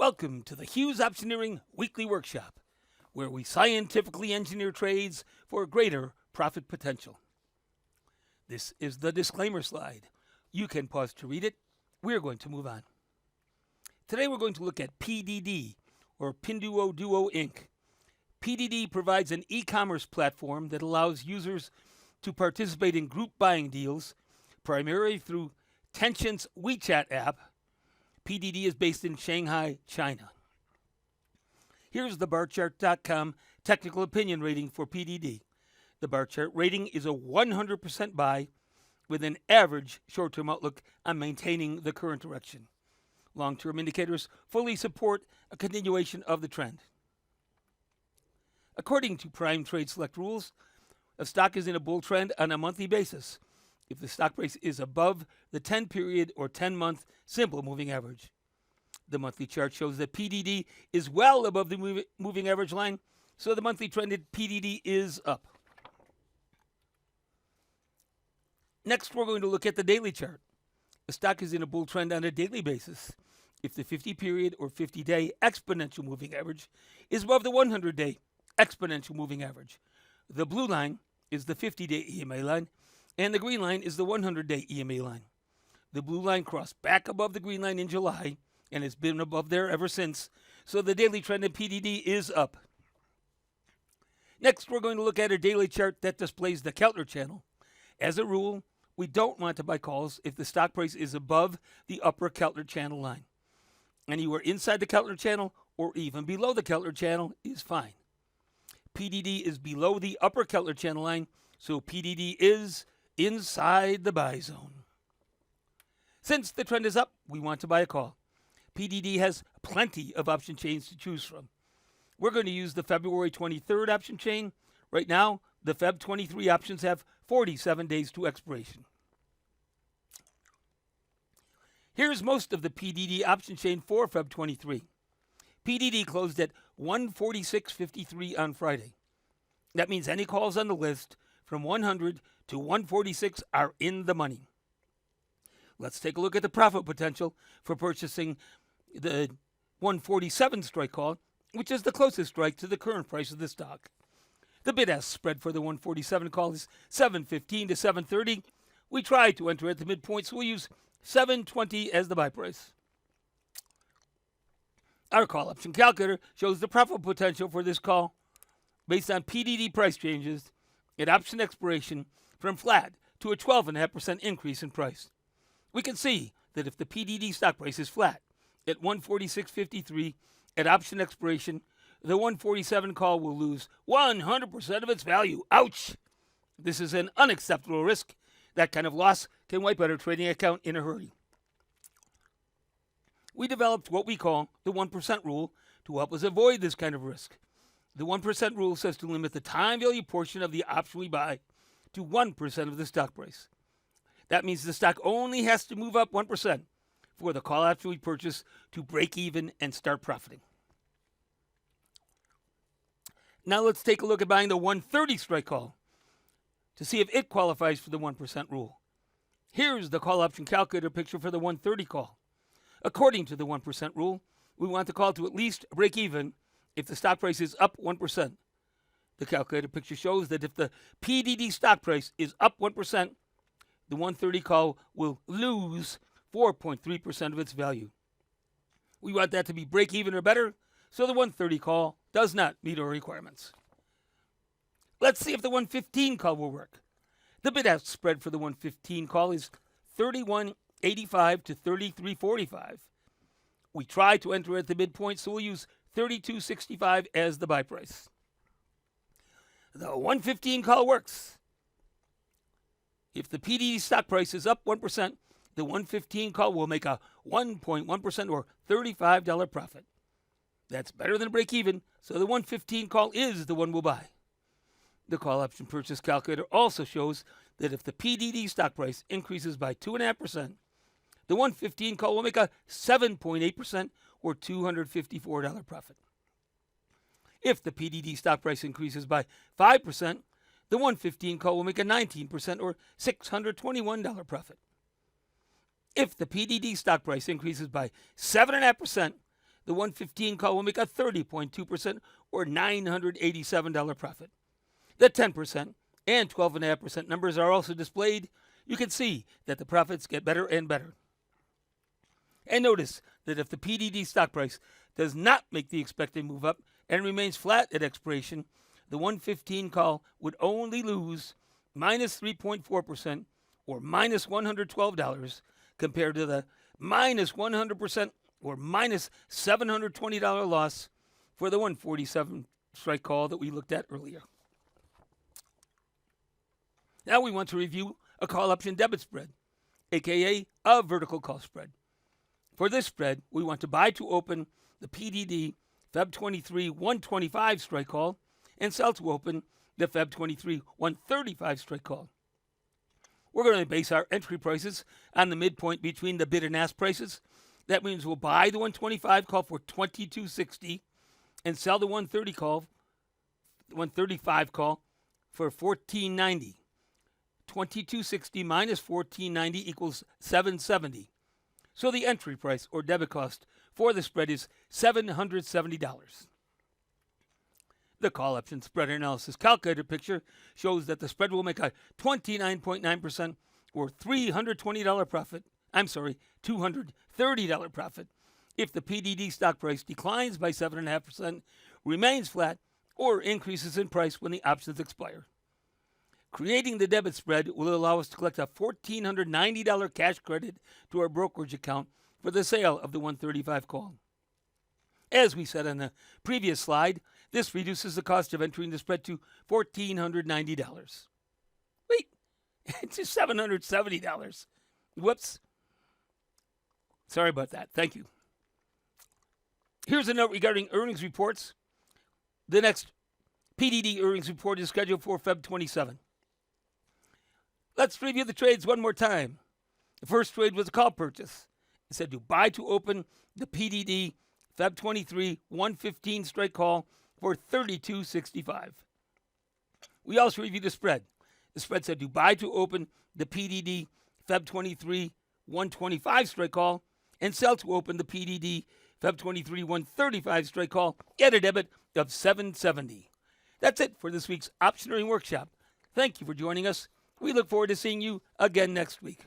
Welcome to the Hughes Optioneering Weekly Workshop, where we scientifically engineer trades for greater profit potential. This is the disclaimer slide. You can pause to read it. We're going to move on. Today we're going to look at PDD, or Pinduoduo Inc. PDD provides an e-commerce platform that allows users to participate in group buying deals, primarily through Tencent's WeChat app. PDD is based in Shanghai, China. Here's the barchart.com technical opinion rating for PDD. The bar chart rating is a 100% buy with an average short-term outlook on maintaining the current direction. Long-term indicators fully support a continuation of the trend. According to Prime Trade Select rules, a stock is in a bull trend on a monthly basis if the stock price is above the 10-period or 10-month simple moving average. The monthly chart shows that PDD is well above the moving average line, so the monthly trended PDD is up. Next, we're going to look at the daily chart. The stock is in a bull trend on a daily basis if the 50-period or 50-day exponential moving average is above the 100-day exponential moving average. The blue line is the 50-day EMA line, and the green line is the 100-day EMA line. The blue line crossed back above the green line in July and has been above there ever since, so the daily trend in PDD is up. Next, we're going to look at a daily chart that displays the Keltner channel. As a rule, we don't want to buy calls if the stock price is above the upper Keltner channel line. Anywhere inside the Keltner channel or even below the Keltner channel is fine. PDD is below the upper Keltner channel line, so PDD is inside the buy zone. Since the trend is up, we want to buy a call. PDD has plenty of option chains to choose from. We're going to use the February 23rd option chain. Right now, the Feb 23 options have 47 days to expiration. Here's most of the PDD option chain for Feb 23. PDD closed at 146.53 on Friday. That means any calls on the list from 100 to 146 are in the money. Let's take a look at the profit potential for purchasing the 147 strike call, which is the closest strike to the current price of the stock. The bid-ask spread for the 147 call is 7.15 to 7.30. We try to enter at the midpoint, so we'll use 7.20 as the buy price. Our call option calculator shows the profit potential for this call based on PDD price changes at option expiration from flat to a 12.5% increase in price. We can see that if the PDD stock price is flat at 146.53 at option expiration, the 147 call will lose 100% of its value. Ouch! This is an unacceptable risk. That kind of loss can wipe out a trading account in a hurry. We developed what we call the 1% rule to help us avoid this kind of risk. The 1% rule says to limit the time value portion of the option we buy to 1% of the stock price. That means the stock only has to move up 1% for the call option we purchase to break even and start profiting. Now let's take a look at buying the 130 strike call to see if it qualifies for the 1% rule. Here's the call option calculator picture for the 130 call. According to the 1% rule, we want the call to at least break even if the stock price is up 1%. The calculator picture shows that if the PDD stock price is up 1%, the 130 call will lose 4.3% of its value. We want that to be break even or better, so the 130 call does not meet our requirements. Let's see if the 115 call will work. The bid-ask spread for the 115 call is 31.85 to 33.45. We try to enter at the midpoint, so we'll use 32.65 as the buy price. The 115 call works. If the PDD stock price is up 1%, the 115 call will make a 1.1% or $35 profit. That's better than break even, so the 115 call is the one we'll buy. The call option purchase calculator also shows that if the PDD stock price increases by 2.5%, the 115 call will make a 7.8% or $254 profit. If the PDD stock price increases by 5%, the 115 call will make a 19% or $621 profit. If the PDD stock price increases by 7.5%, the 115 call will make a 30.2% or $987 profit. The 10% and 12.5% numbers are also displayed. You can see that the profits get better and better. And notice that if the PDD stock price does not make the expected move up and remains flat at expiration, the 115 call would only lose minus 3.4% or minus $112 compared to the minus 100% or minus $720 loss for the 147 strike call that we looked at earlier. Now we want to review a call option debit spread, aka a vertical call spread. For this spread, we want to buy to open the PDD Feb 23 125 strike call and sell to open the Feb 23 135 strike call. We're going to base our entry prices on the midpoint between the bid and ask prices. That means we'll buy the 125 call for $22.60 and sell the 135 call for $14.90. $22.60 minus $14.90 equals $7.70. So the entry price or debit cost for the spread is $770. The call option spread analysis calculator picture shows that the spread will make a 29.9% or $320 profit. $230 profit if the PDD stock price declines by 7.5%, remains flat, or increases in price when the options expire. Creating the debit spread will allow us to collect a $1,490 cash credit to our brokerage account for the sale of the 135 call. As we said on the previous slide, this reduces the cost of entering the spread to $1,490. Wait, it's just $770. Whoops. Sorry about that. Thank you. Here's a note regarding earnings reports. The next PDD earnings report is scheduled for Feb 27. Let's review the trades one more time. The first trade was a call purchase. It said to buy to open the PDD Feb 23 115 strike call for $32.65. We also reviewed the spread. The spread said to buy to open the PDD Feb 23 125 strike call and sell to open the PDD Feb 23 135 strike call at a debit of $770. That's it for this week's Optioneering Workshop. Thank you for joining us. We look forward to seeing you again next week.